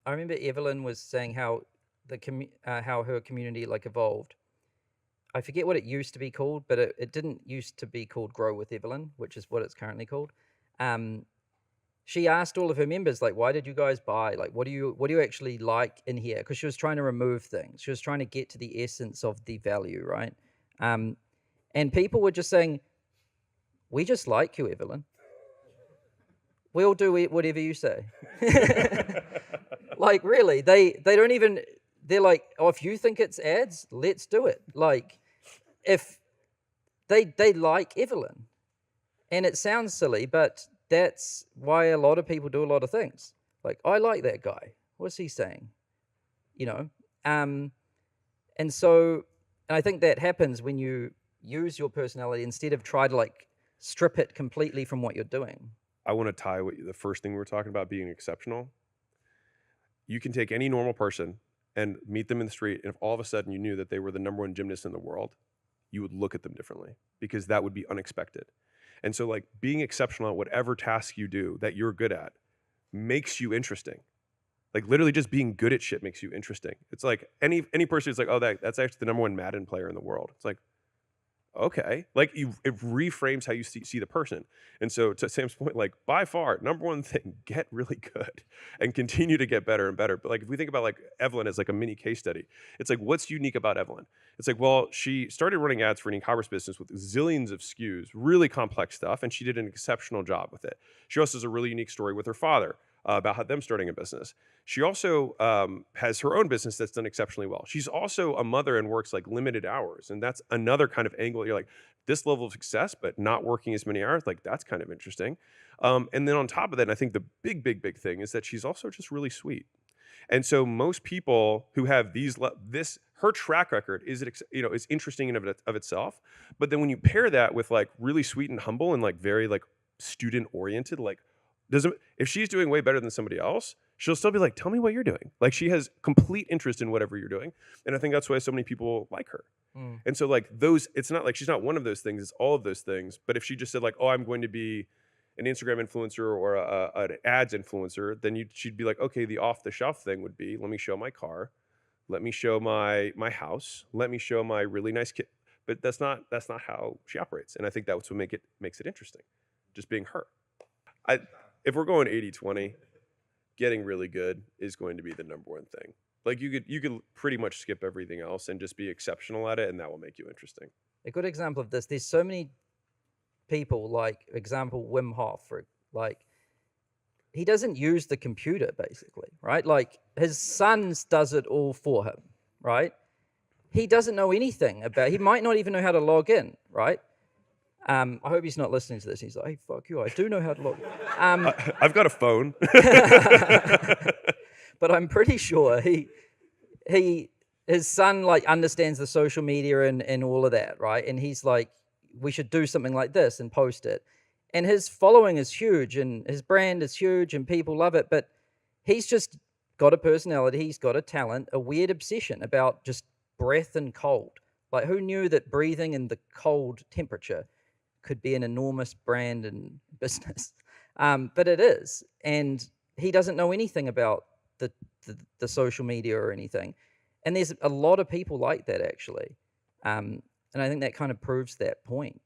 I remember Evelyn was saying how how her community like evolved. I forget what it used to be called, but it didn't used to be called Grow with Evelyn, which is what it's currently called. Um, she asked all of her members, like, why did you guys buy? Like, what do you actually like in here? Because she was trying to remove things. She was trying to get to the essence of the value, right? Um, and people were just saying, we just like you, Evelyn. We'll do whatever you say. Like, really, they don't even, they're like, oh, if you think it's ads, let's do it. Like, if they like Evelyn. And it sounds silly, but that's why a lot of people do a lot of things. Like, I like that guy. What's he saying? You know? Um, and so, and I think that happens when you use your personality instead of try to like strip it completely from what you're doing. I want to tie the first thing we were talking about being exceptional. You can take any normal person and meet them in the street, and if all of a sudden you knew that they were the number one gymnast in the world, you would look at them differently because that would be unexpected. And so, like, being exceptional at whatever task you do that you're good at makes you interesting. Like, literally just being good at shit makes you interesting. It's like any person who's like, oh, that's actually the number one Madden player in the world. It's like, okay, like it reframes how you see the person. And so to Sam's point, like by far number one thing, get really good and continue to get better and better. But like if we think about like Evelyn as like a mini case study, it's like what's unique about Evelyn? It's like, well, she started running ads for an e-commerce business with zillions of SKUs, really complex stuff, and she did an exceptional job with it. She also has a really unique story with her father about how them starting a business. She also has her own business that's done exceptionally well. She's also a mother and works like limited hours. And that's another kind of angle. You're like, this level of success, but not working as many hours, like that's kind of interesting. And then on top of that, I think the big thing is that she's also just really sweet. And so most people who have her track record is is interesting in of itself. But then when you pair that with like really sweet and humble and like very like student oriented, like doesn't if she's doing way better than somebody else, she'll still be like, tell me what you're doing. Like she has complete interest in whatever you're doing. And I think that's why so many people like her. Mm. And so like it's not like she's not one of those things, it's all of those things. But if she just said like, oh, I'm going to be an Instagram influencer or an ads influencer, then she'd be like, okay, the off the shelf thing would be, let me show my car, let me show my house, let me show my really nice kid. But that's not how she operates. And I think that's what makes it interesting, just being her. If we're going 80-20, getting really good is going to be the number one thing. Like you could pretty much skip everything else and just be exceptional at it, and that will make you interesting. A good example of this, there's so many people, like example Wim Hof, like he doesn't use the computer basically, right? Like his sons does it all for him, right? He doesn't know anything he might not even know how to log in, right? I hope he's not listening to this. He's like, hey, fuck you, I do know how to log in. I've got a phone. But I'm pretty sure his son like understands the social media and all of that, right? And he's like, we should do something like this and post it. And his following is huge and his brand is huge and people love it. But he's just got a personality. He's got a talent, a weird obsession about just breath and cold. Like who knew that breathing in the cold temperature could be an enormous brand and business? But it is. And he doesn't know anything about the social media or anything. And there's a lot of people like that actually. And I think that kind of proves that point.